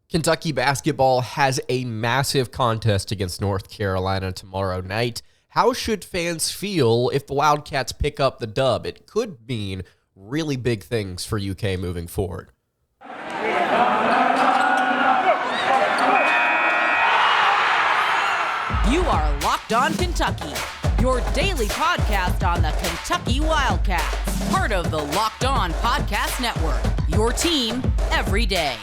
Kentucky basketball has a massive contest against North Carolina tomorrow night. How should fans feel if the Wildcats pick up the dub? It could mean really big things for UK moving forward. You are Locked On Kentucky, your daily podcast on the Kentucky Wildcats, part of the Locked On Podcast Network, your team every day.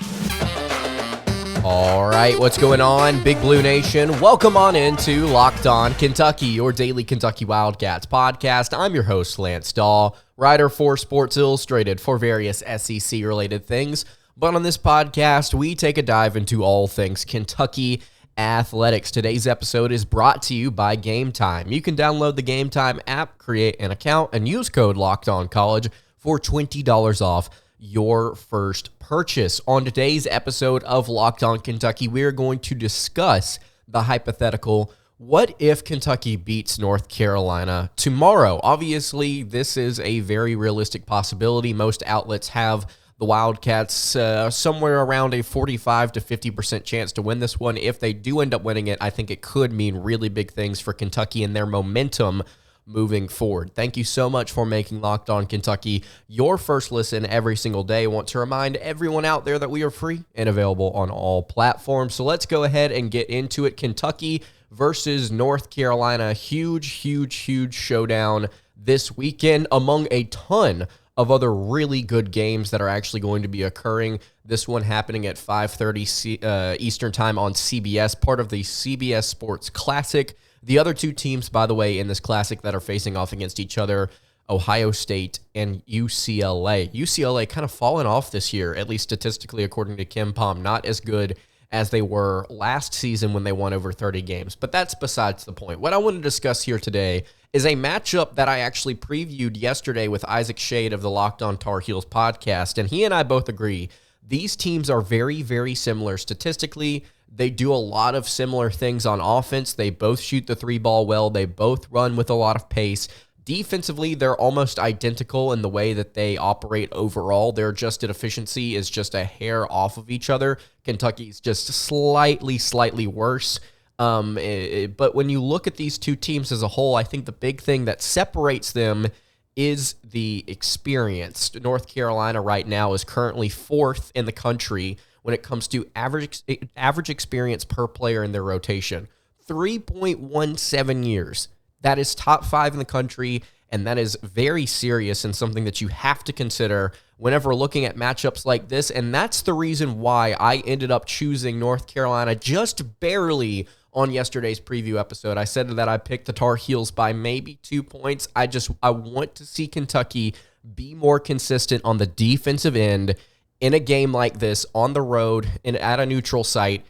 All right, what's going on, Big Blue Nation? Welcome on into Locked On Kentucky, your daily Kentucky Wildcats podcast. I'm your host, Lance Dawe, writer for Sports Illustrated for various SEC-related things. But on this podcast, we take a dive into all things Kentucky athletics. Today's episode is brought to you by Game Time. You can download the Game Time app, create an account, and use code LOCKEDONCollege for $20 off your first purchase. On today's episode of Locked On Kentucky, we are going to discuss the hypothetical, what if Kentucky beats North Carolina tomorrow? Obviously, this is a very realistic possibility. Most outlets have the Wildcats somewhere around a 45 to 50% chance to win this one. If they do end up winning it, I think it could mean really big things for Kentucky and their momentum moving forward. Thank you so much for making Locked On Kentucky your first listen every single day. I want to remind everyone out there that we are free and available on all platforms. So let's go ahead and get into it. Kentucky versus North Carolina. Huge showdown this weekend among a ton of other really good games that are actually going to be occurring. This one happening at 5:30 Eastern time on CBS, part of the CBS Sports Classic. The other two teams, by the way, in this Classic that are facing off against each other, Ohio State and UCLA. UCLA kind of fallen off this year, at least statistically, according to Kim Pom. Not as good as they were last season when they won over 30 games. But that's besides the point. What I want to discuss here today is a matchup that I actually previewed yesterday with Isaac Shade of the Locked On Tar Heels podcast, and he and I both agree these teams are very similar statistically. They do a lot of similar things on offense. They both shoot the three ball well. They both run with a lot of pace. Defensively, they're almost identical in the way that they operate overall. Their adjusted efficiency is just a hair off of each other. Kentucky's just slightly worse. But when you look at these two teams as a whole, I think the big thing that separates them is the experience. North Carolina right now is currently fourth in the country when it comes to average experience per player in their rotation. 3.17 years. That is top 5 in the country, and that is very serious and something that you have to consider whenever looking at matchups like this. And that's the reason why I ended up choosing North Carolina just barely on yesterday's preview episode. I said that I picked the Tar Heels by maybe 2 points. I want to see Kentucky be more consistent on the defensive end in a game like this on the road and at a neutral site,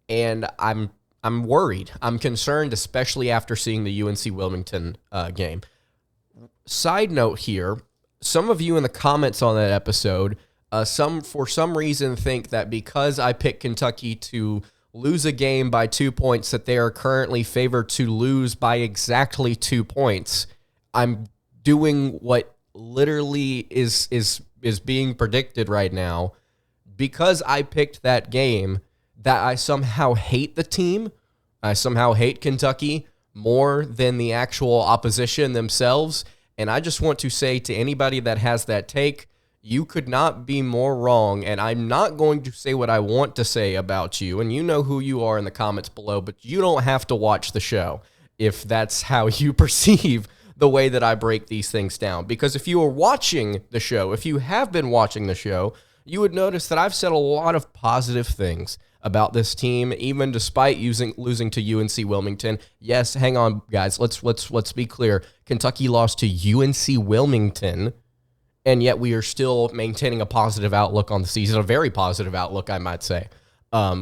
and I'm worried. I'm concerned, especially after seeing the UNC Wilmington game. Side note here, some of you in the comments on that episode, for some reason think that because I picked Kentucky to lose a game by 2 points, that they are currently favored to lose by exactly 2 points. I'm doing what literally is being predicted right now. Because I picked that game, that I somehow hate the team. I somehow hate Kentucky more than the actual opposition themselves. And I just want to say to anybody that has that take, you could not be more wrong. And I'm not going to say what I want to say about you. And you know who you are in the comments below, but you don't have to watch the show if that's how you perceive the way that I break these things down. Because if you are watching the show, if you have been watching the show, you would notice that I've said a lot of positive things about this team, even despite losing to UNC Wilmington. Yes, hang on, guys. Let's be clear. Kentucky lost to UNC Wilmington, and yet we are still maintaining a positive outlook on the season, a very positive outlook, I might say,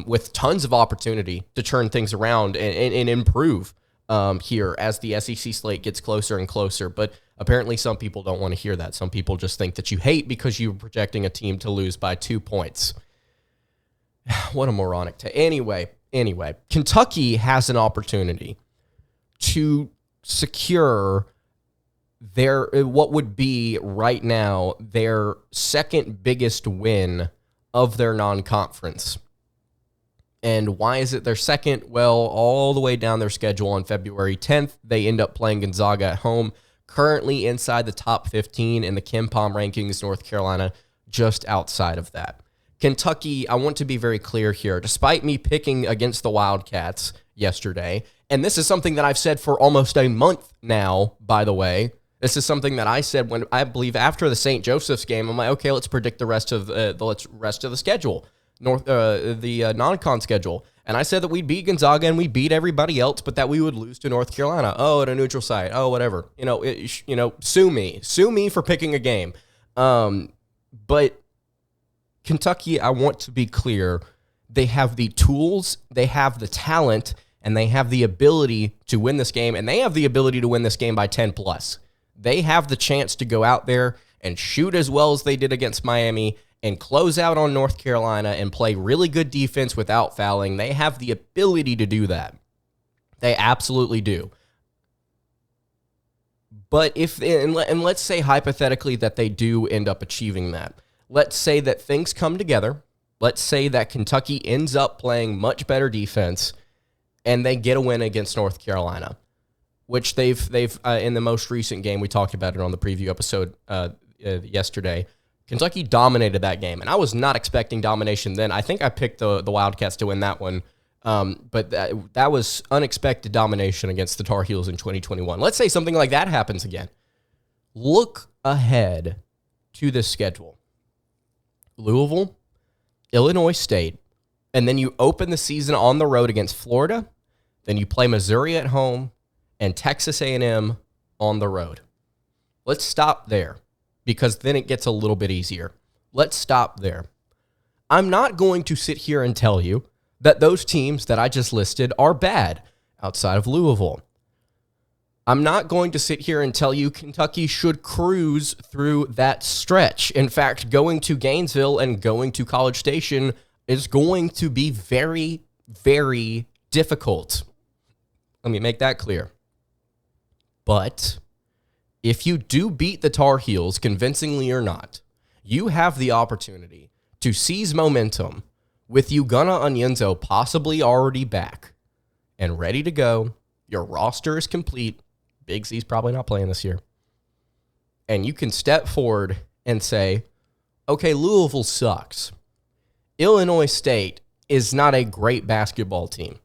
with tons of opportunity to turn things around and improve here as the SEC slate gets closer and closer. But apparently some people don't want to hear that. Some people just think that you hate because you're projecting a team to lose by 2 points. What a moronic take. Anyway, Kentucky has an opportunity to secure their what would be right now their second biggest win of their non-conference. And why is it their second? Well, all the way down their schedule on February 10th, they end up playing Gonzaga at home, currently inside the top 15 in the KenPom rankings, North Carolina just outside of that. Kentucky, I want to be very clear here, despite me picking against the Wildcats yesterday, and this is something that I've said for almost a month now, by the way. This is something that I said when I believe after the St. Joseph's game. I'm like, okay, let's predict the rest of the schedule, the non-con schedule. And I said that we'd beat Gonzaga and we'd beat everybody else, but that we would lose to North Carolina. Oh, at a neutral site. Oh, whatever. Sue me for picking a game. But Kentucky, I want to be clear, they have the tools, they have the talent, and they have the ability to win this game, and they have the ability to win this game by 10 plus. They have the chance to go out there and shoot as well as they did against Miami and close out on North Carolina and play really good defense without fouling. They have the ability to do that. They absolutely do. But let's say hypothetically that they do end up achieving that. Let's say that things come together. Let's say that Kentucky ends up playing much better defense and they get a win against North Carolina, which they've in the most recent game, we talked about it on the preview episode yesterday. Kentucky dominated that game, and I was not expecting domination then. I think I picked the Wildcats to win that one, but that was unexpected domination against the Tar Heels in 2021. Let's say something like that happens again. Look ahead to this schedule. Louisville, Illinois State, and then you open the season on the road against Florida, then you play Missouri at home, and Texas A&M on the road. Let's stop there, because then it gets a little bit easier. Let's stop there. I'm not going to sit here and tell you that those teams that I just listed are bad outside of Louisville. I'm not going to sit here and tell you Kentucky should cruise through that stretch. In fact, going to Gainesville and going to College Station is going to be very, very difficult. Let me make that clear. But if you do beat the Tar Heels, convincingly or not, you have the opportunity to seize momentum with Ugonna Onyenso possibly already back and ready to go. Your roster is complete. Big C's probably not playing this year. And you can step forward and say, okay, Louisville sucks. Illinois State is not a great basketball team.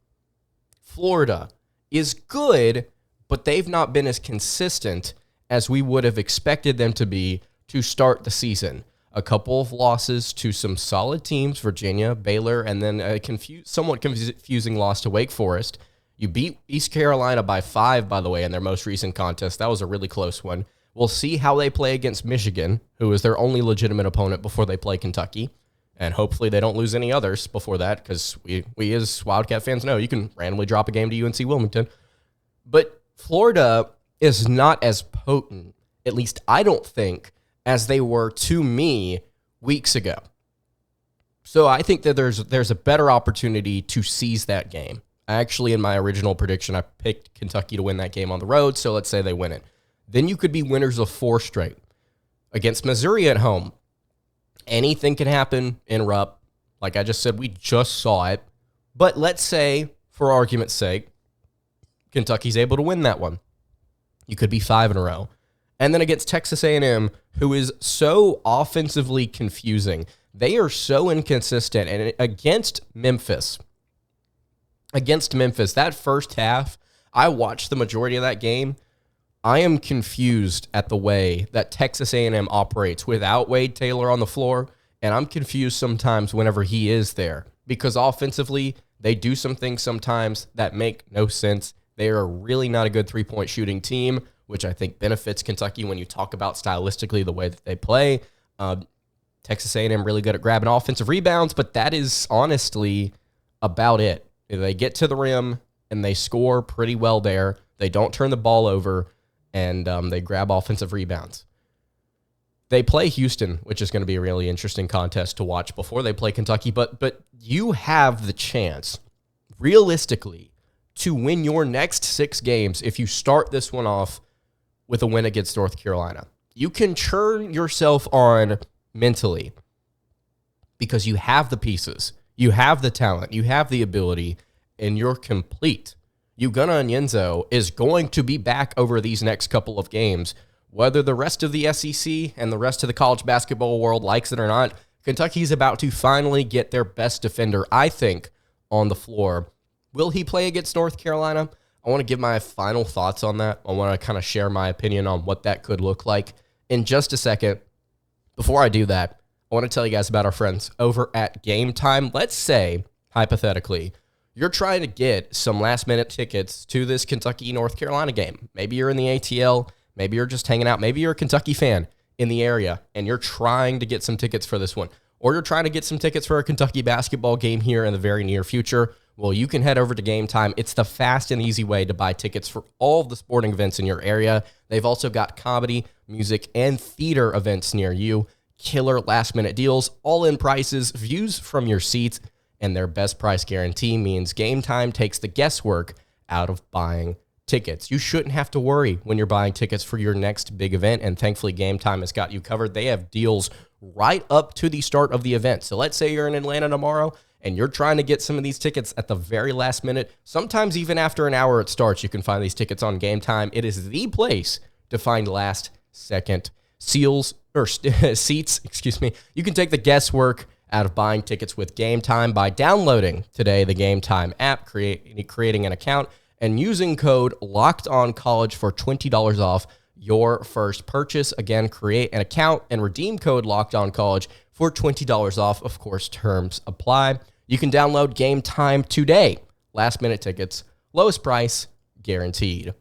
Florida is good, but they've not been as consistent as we would have expected them to be to start the season. A couple of losses to some solid teams, Virginia, Baylor, and then a somewhat confusing loss to Wake Forest. You beat East Carolina by 5, by the way, in their most recent contest. That was a really close one. We'll see how they play against Michigan, who is their only legitimate opponent before they play Kentucky. And hopefully they don't lose any others before that, because we as Wildcat fans know you can randomly drop a game to UNC Wilmington. But Florida is not as potent, at least I don't think, as they were to me weeks ago. So I think that there's a better opportunity to seize that game. Actually, in my original prediction, I picked Kentucky to win that game on the road, so let's say they win it. Then you could be winners of 4 straight. Against Missouri at home, anything can happen in Rupp. Like I just said, we just saw it. But let's say, for argument's sake, Kentucky's able to win that one. You could be 5 in a row. And then against Texas A&M, who is so offensively confusing. They are so inconsistent. And against Memphis, that first half, I watched the majority of that game. I am confused at the way that Texas A&M operates without Wade Taylor on the floor, and I'm confused sometimes whenever he is there, because offensively, they do some things sometimes that make no sense. They are really not a good three-point shooting team, which I think benefits Kentucky when you talk about stylistically the way that they play. Texas A&M really good at grabbing offensive rebounds, but that is honestly about it. They get to the rim, and they score pretty well there. They don't turn the ball over, and they grab offensive rebounds. They play Houston, which is going to be a really interesting contest to watch before they play Kentucky. But you have the chance, realistically, to win your next 6 games if you start this one off with a win against North Carolina. You can churn yourself on mentally because you have the pieces. You have the talent, you have the ability, and you're complete. Ugonna Onyenso is going to be back over these next couple of games. Whether the rest of the SEC and the rest of the college basketball world likes it or not, Kentucky's about to finally get their best defender, I think, on the floor. Will he play against North Carolina? I want to give my final thoughts on that. I want to kind of share my opinion on what that could look like in just a second. Before I do that, I want to tell you guys about our friends over at Game Time. Let's say, hypothetically, you're trying to get some last-minute tickets to this Kentucky-North Carolina game. Maybe you're in the ATL. Maybe you're just hanging out. Maybe you're a Kentucky fan in the area, and you're trying to get some tickets for this one. Or you're trying to get some tickets for a Kentucky basketball game here in the very near future. Well, you can head over to Game Time. It's the fast and easy way to buy tickets for all of the sporting events in your area. They've also got comedy, music, and theater events near you. Killer last-minute deals, all-in prices, views from your seats, and their best price guarantee means Game Time takes the guesswork out of buying tickets. You shouldn't have to worry when you're buying tickets for your next big event, and thankfully Game Time has got you covered. They have deals right up to the start of the event. So let's say you're in Atlanta tomorrow, and you're trying to get some of these tickets at the very last minute. Sometimes even after an hour it starts, you can find these tickets on Game Time. It is the place to find last-second seats. You can take the guesswork out of buying tickets with Game Time by downloading today the Game Time app, creating an account, and using code LOCKEDONCollege for $20 off your first purchase. Again, create an account and redeem code LOCKEDONCollege for $20 off. Of course, terms apply. You can download Game Time today. Last-minute tickets, lowest price, guaranteed.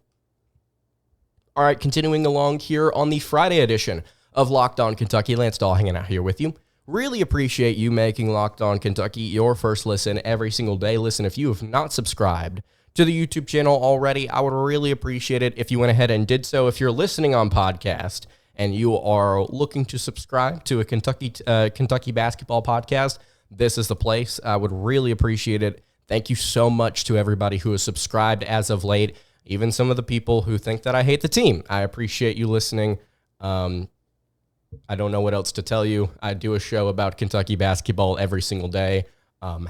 All right, continuing along here on the Friday edition of Locked On Kentucky. Lance Dawe hanging out here with you. Really appreciate you making Locked On Kentucky your first listen every single day. Listen, if you have not subscribed to the YouTube channel already, I would really appreciate it if you went ahead and did so. If you're listening on podcast and you are looking to subscribe to a Kentucky basketball podcast, this is the place. I would really appreciate it. Thank you so much to everybody who has subscribed as of late, even some of the people who think that I hate the team. I appreciate you listening. I don't know what else to tell you. I do a show about Kentucky basketball every single day.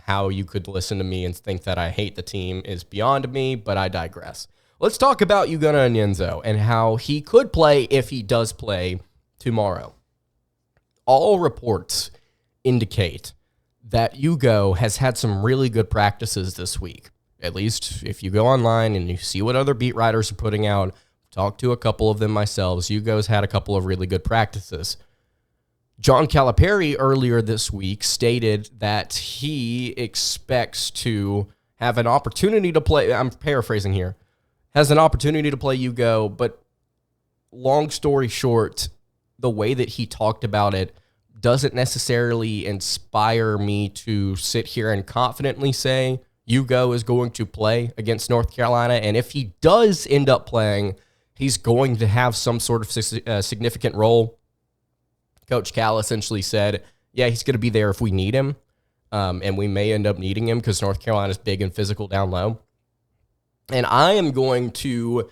How you could listen to me and think that I hate the team is beyond me, but I digress. Let's talk about Ugonna Onyenso and how he could play if he does play tomorrow. All reports indicate that Yugo has had some really good practices this week. At least if you go online and you see what other beat writers are putting out, talked to a couple of them myself. Yugo's had a couple of really good practices. John Calipari earlier this week stated that he expects to have an opportunity to play. I'm paraphrasing here. Has an opportunity to play Yugo, but long story short, the way that he talked about it doesn't necessarily inspire me to sit here and confidently say Yugo is going to play against North Carolina. And if he does end up playing, he's going to have some sort of significant role. Coach Cal essentially said, yeah, he's going to be there if we need him, and we may end up needing him because North Carolina's big and physical down low. And I am going to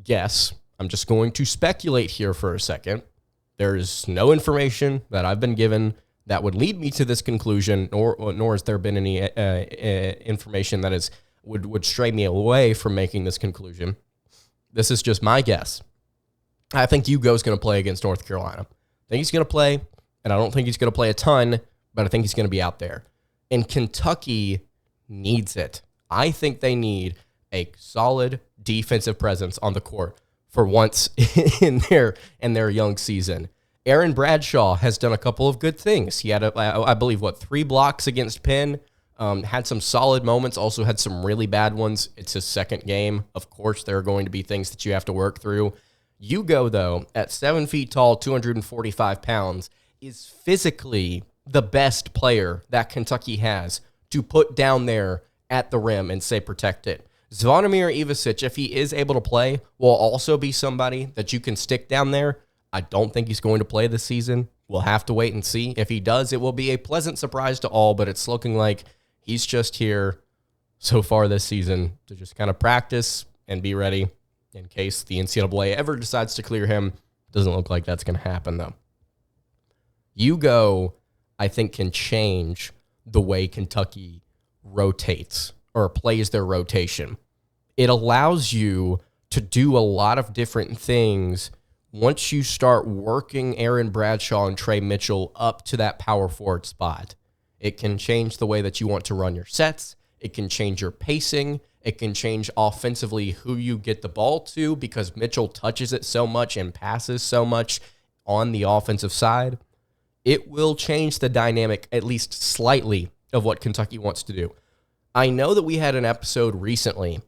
guess, I'm just going to speculate here for a second. There's no information that I've been given that would lead me to this conclusion, nor has there been any information that would stray me away from making this conclusion. This is just my guess. I think Yugo's going to play against North Carolina. I think he's going to play, and I don't think he's going to play a ton, but I think he's going to be out there. And Kentucky needs it. I think they need a solid defensive presence on the court for once in their young season. Aaron Bradshaw has done a couple of good things. He had, I believe, 3 blocks against Penn. Had some solid moments, also had some really bad ones. It's his second game. Of course, there are going to be things that you have to work through. Yugo, though, at 7 feet tall, 245 pounds, is physically the best player that Kentucky has to put down there at the rim and say protect it. Zvonimir Ivasic, if he is able to play, will also be somebody that you can stick down there. I don't think he's going to play this season. We'll have to wait and see. If he does, it will be a pleasant surprise to all, but it's looking like he's just here so far this season to just kind of practice and be ready in case the NCAA ever decides to clear him. Doesn't look like that's going to happen, though. Yugo, I think, can change the way Kentucky rotates or plays their rotation. It allows you to do a lot of different things once you start working Aaron Bradshaw and Trey Mitchell up to that power forward spot. It can change the way that you want to run your sets. It can change your pacing. It can change offensively who you get the ball to because Mitchell touches it so much and passes so much on the offensive side. It will change the dynamic, at least slightly, of what Kentucky wants to do. I know that we had an episode recently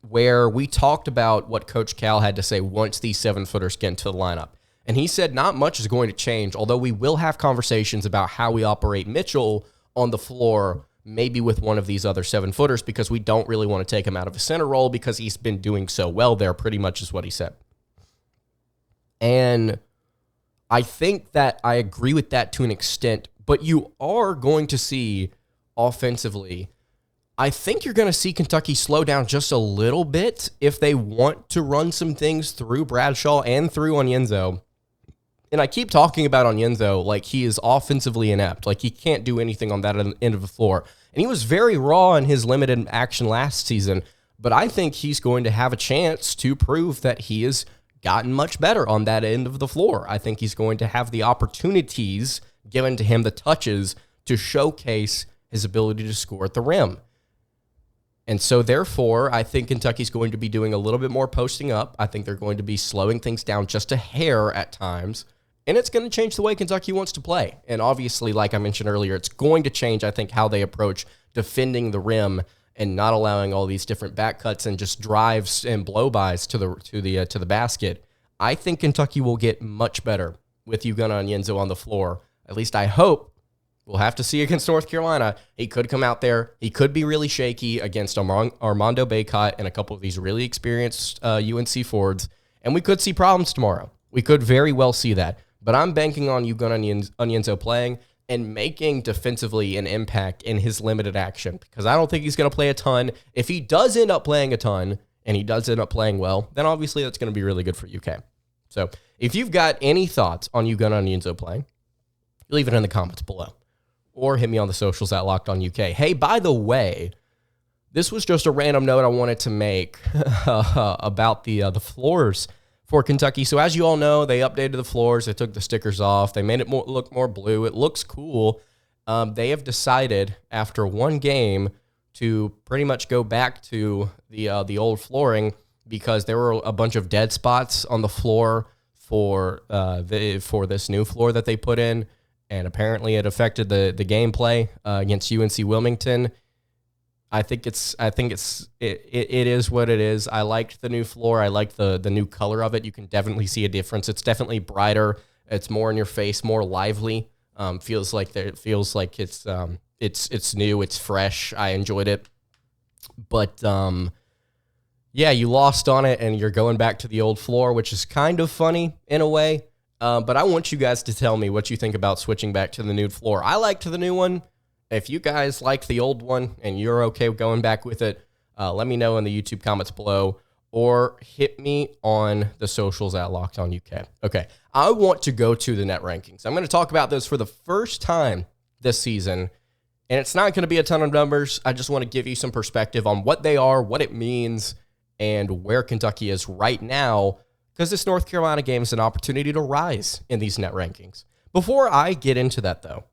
where we talked about what Coach Cal had to say once these 7-footers get into the lineup. And he said not much is going to change, although we will have conversations about how we operate Mitchell on the floor, maybe with one of these other 7-footers, because we don't really want to take him out of a center role because he's been doing so well there, pretty much is what he said. And I think that I agree with that to an extent, but you are going to see offensively, I think you're going to see Kentucky slow down just a little bit if they want to run some things through Bradshaw and through Onyenso. And I keep talking about Onyenso like he is offensively inept, like he can't do anything on that end of the floor. And he was very raw in his limited action last season, but I think he's going to have a chance to prove that he has gotten much better on that end of the floor. I think he's going to have the opportunities given to him, the touches, to showcase his ability to score at the rim. And so, therefore, I think Kentucky's going to be doing a little bit more posting up. I think they're going to be slowing things down just a hair at times. And it's going to change the way Kentucky wants to play. And obviously, like I mentioned earlier, it's going to change, I think, how they approach defending the rim and not allowing all these different back cuts and just drives and blow-bys to the basket. I think Kentucky will get much better with Ugonna Onyenso on the floor. At least I hope. We'll have to see against North Carolina. He could come out there. He could be really shaky against Armando Bacot and a couple of these really experienced UNC forwards, and we could see problems tomorrow. We could very well see that. But I'm banking on Ugonna Onyenso playing and making defensively an impact in his limited action because I don't think he's going to play a ton. If he does end up playing a ton and he does end up playing well, then obviously that's going to be really good for UK. So if you've got any thoughts on Ugonna Onyenso playing, leave it in the comments below. Or hit me on the socials at Locked On UK. Hey, by the way, this was just a random note I wanted to make about the floors for Kentucky. So as you all know, they updated the floors. They took the stickers off. They made it look more blue. It looks cool. They have decided after one game to pretty much go back to the old flooring because there were a bunch of dead spots on the floor for this new floor that they put in. And apparently it affected the gameplay against UNC Wilmington. I think it is what it is. I liked the new floor. I liked the new color of it. You can definitely see a difference. It's definitely brighter. It's more in your face, more lively. Feels like it's new. It's fresh. I enjoyed it. But yeah, you lost on it, and you're going back to the old floor, which is kind of funny in a way. But I want you guys to tell me what you think about switching back to the new floor. I liked the new one. If you guys liked the old one and you're okay with going back with it, let me know in the YouTube comments below or hit me on the socials at Locked On UK. Okay, I want to go to the net rankings. I'm going to talk about those for the first time this season, and it's not going to be a ton of numbers. I just want to give you some perspective on what they are, what it means, and where Kentucky is right now, because this North Carolina game is an opportunity to rise in these net rankings. Before I get into that, though,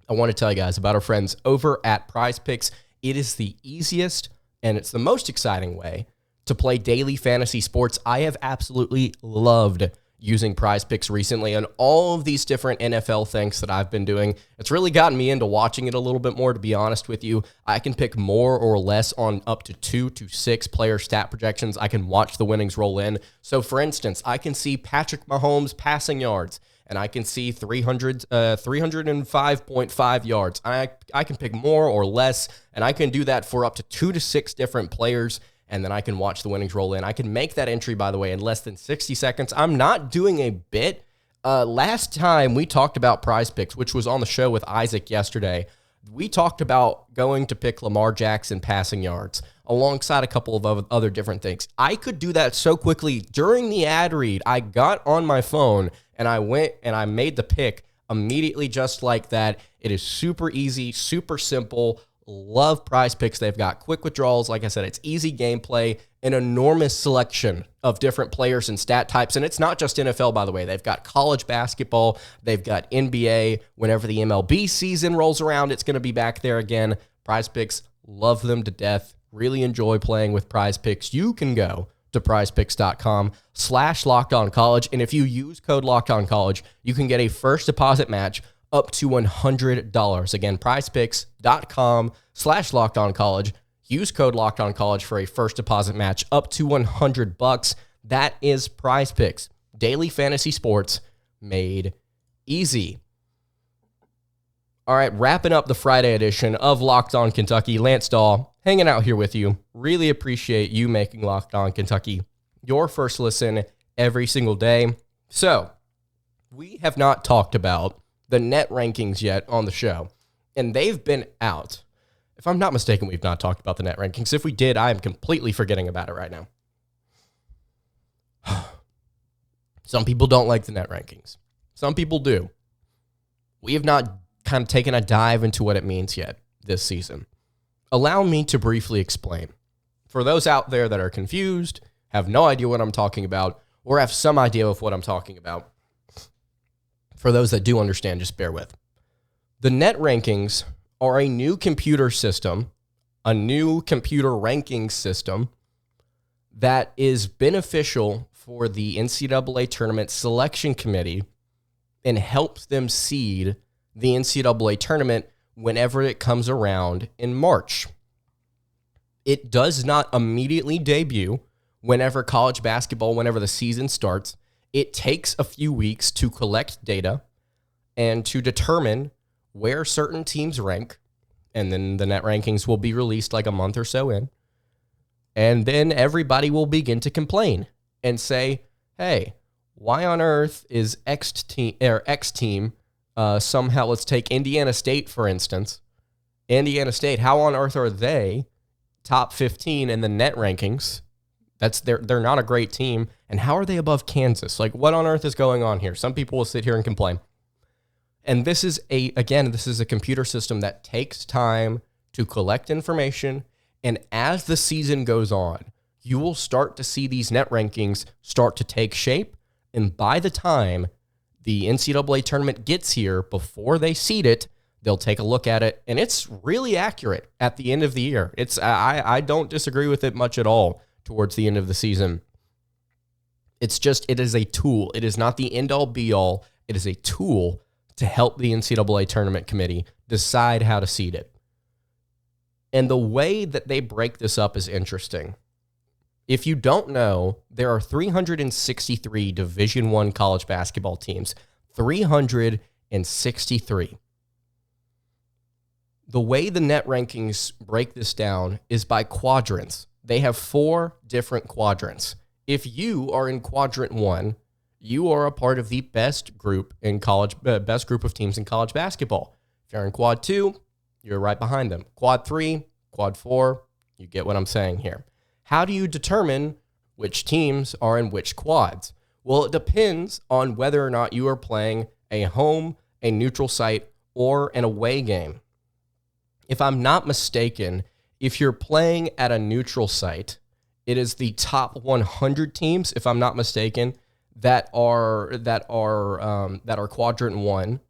I want to tell you guys about our friends over at Prize Picks. It is the easiest and it's the most exciting way to play daily fantasy sports. I have absolutely loved using Prize Picks recently and all of these different NFL things that I've been doing. It's really gotten me into watching it a little bit more, to be honest with you. I can pick more or less on up to 2 to 6 player stat projections. I can watch the winnings roll in. So, for instance, I can see Patrick Mahomes passing yards, and I can see 305.5 yards. I can pick more or less, and I can do that for up to 2 to 6 different players, and then I can watch the winnings roll in. I can make that entry, by the way, in less than 60 seconds. I'm not doing a bit. Last time we talked about Prize Picks, which was on the show with Isaac yesterday, we talked about going to pick Lamar Jackson passing yards alongside a couple of other different things. I could do that so quickly during the ad read. I got on my phone and I went and I made the pick. immediately just like that. It is super easy, super simple. Love Prize Picks. They've got quick withdrawals. Like I said, it's easy gameplay, an enormous selection of different players and stat types. And it's not just NFL, by the way. They've got college basketball. They've got NBA. Whenever the MLB season rolls around, it's going to be back there again. Prize Picks, love them to death. Really enjoy playing with Prize Picks. You can go to prizepicks.com/LockedOnCollege. And if you use code LockedOnCollege, you can get a first deposit match up to $100. Again, prizepicks.com/LockedOnCollege. Use code LockedOnCollege for a first deposit match up to $100. That is Prize Picks. Daily fantasy sports made easy. All right, wrapping up the Friday edition of Locked On Kentucky. Lance Dawe hanging out here with you. Really appreciate you making Locked On Kentucky your first listen every single day. So, we have not talked about the net rankings yet on the show, and they've been out. If I'm not mistaken, we've not talked about the net rankings. If we did, I am completely forgetting about it right now. Some people don't like the net rankings. Some people do. We have not kind of taken a dive into what it means yet this season. Allow me to briefly explain. For those out there that are confused, have no idea what I'm talking about, or have some idea of what I'm talking about, for those that do understand, just bear with. The net rankings are a new computer system, a new computer ranking system that is beneficial for the NCAA Tournament Selection Committee and helps them seed the NCAA Tournament whenever it comes around in March. It does not immediately debut whenever college basketball, whenever the season starts. It takes a few weeks to collect data and to determine where certain teams rank, and then the net rankings will be released like a month or so in, and then everybody will begin to complain and say, hey, why on earth is X team somehow, let's take Indiana State, for instance. Indiana State, how on earth are they top 15 in the net rankings? They're not a great team. And how are they above Kansas? Like, what on earth is going on here? Some people will sit here and complain. And this is a computer system that takes time to collect information. And as the season goes on, you will start to see these net rankings start to take shape. And by the time the NCAA tournament gets here, before they seed it, they'll take a look at it. And it's really accurate at the end of the year. I don't disagree with it much at all towards the end of the season. It is a tool. It is not the end-all, be-all. It is a tool to help the NCAA Tournament Committee decide how to seed it. And the way that they break this up is interesting. If you don't know, there are 363 Division I college basketball teams. 363. The way the net rankings break this down is by quadrants. They have 4 different quadrants. If you are in Quadrant 1, you are a part of the best group of teams in college basketball. If you're in Quad 2, you're right behind them. Quad 3, Quad 4, you get what I'm saying here. How do you determine which teams are in which quads? Well, it depends on whether or not you are playing a home, a neutral site, or an away game. If I'm not mistaken, if you're playing at a neutral site, it is the top 100 teams, if I'm not mistaken, that are Quadrant 1.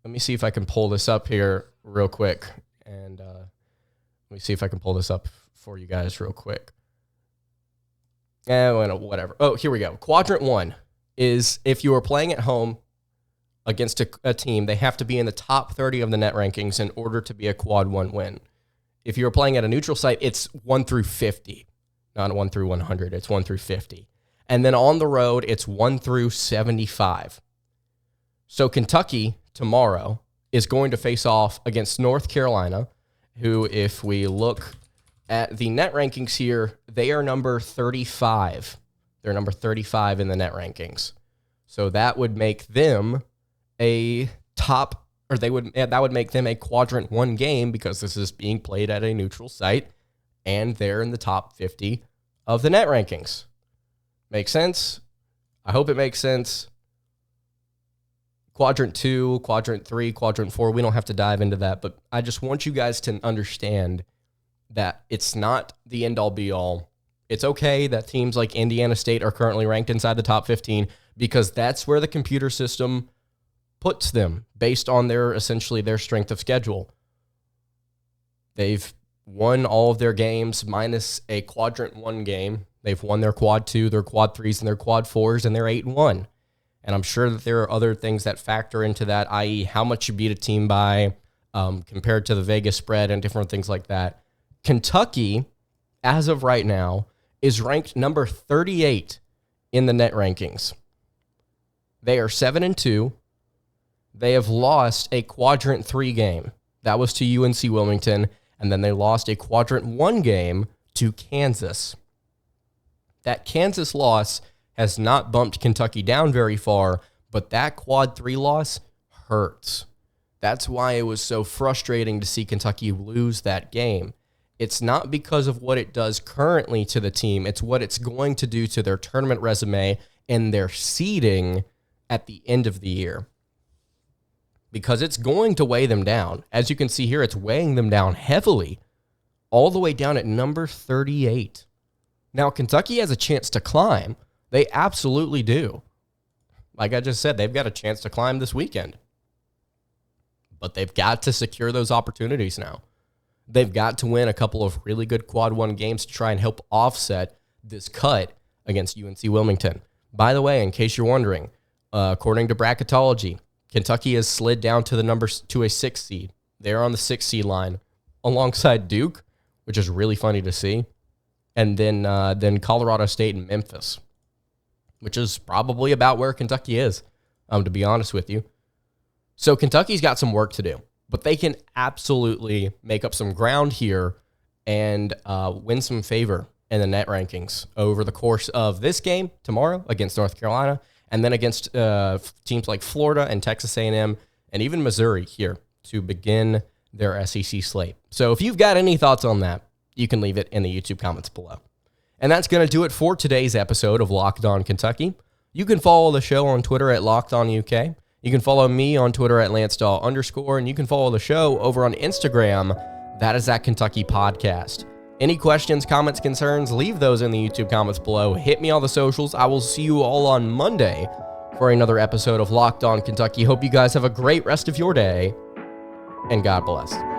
Let me see if I can pull this up here real quick, and let me see if I can pull this up for you guys real quick. Whatever. Oh, here we go. Quadrant 1 is if you are playing at home against a team, they have to be in the top 30 of the net rankings in order to be a Quad 1 win. If you're playing at a neutral site, it's 1 through 50. Not 1 through 100, it's 1 through 50. And then on the road, it's 1 through 75. So Kentucky tomorrow is going to face off against North Carolina, who, if we look at the net rankings here, they are number 35. They're number 35 in the net rankings. So that would make them that would make them a Quadrant 1 game because this is being played at a neutral site, and they're in the top 50 of the net rankings. Make sense? I hope it makes sense. Quadrant 2, Quadrant 3, Quadrant 4. We don't have to dive into that, but I just want you guys to understand that it's not the end-all be-all. It's okay that teams like Indiana State are currently ranked inside the top 15 because that's where the computer system puts them based on their strength of schedule. They've won all of their games minus a Quadrant 1 game. They've won their Quad 2, their Quad 3s, and their Quad 4s, and they're 8-1. And I'm sure that there are other things that factor into that, i.e. how much you beat a team by compared to the Vegas spread and different things like that. Kentucky, as of right now, is ranked number 38 in the net rankings. They are 7-2. They have lost a Quadrant 3 game. That was to UNC Wilmington, and then they lost a Quadrant 1 game to Kansas. That Kansas loss has not bumped Kentucky down very far, but that Quad 3 loss hurts. That's why it was so frustrating to see Kentucky lose that game. It's not because of what it does currently to the team. It's what it's going to do to their tournament resume and their seeding at the end of the year. Because it's going to weigh them down. As you can see here, it's weighing them down heavily, all the way down at number 38. Now, Kentucky has a chance to climb. They absolutely do. Like I just said, they've got a chance to climb this weekend. But they've got to secure those opportunities now. They've got to win a couple of really good Quad 1 games to try and help offset this cut against UNC Wilmington. By the way, in case you're wondering, according to bracketology, Kentucky has slid down to a 6 seed. They're on the 6 seed line alongside Duke, which is really funny to see. And then Colorado State and Memphis, which is probably about where Kentucky is, to be honest with you. So Kentucky's got some work to do, but they can absolutely make up some ground here and win some favor in the net rankings over the course of this game tomorrow against North Carolina, and then against teams like Florida and Texas A&M and even Missouri here to begin their SEC slate. So if you've got any thoughts on that, you can leave it in the YouTube comments below. And that's going to do it for today's episode of Locked On Kentucky. You can follow the show on Twitter at LockedOnUK. You can follow me on Twitter at LanceDawe_, and you can follow the show over on Instagram. That is at Kentucky Podcast. Any questions, comments, concerns, leave those in the YouTube comments below. Hit me on the socials. I will see you all on Monday for another episode of Locked On Kentucky. Hope you guys have a great rest of your day, and God bless.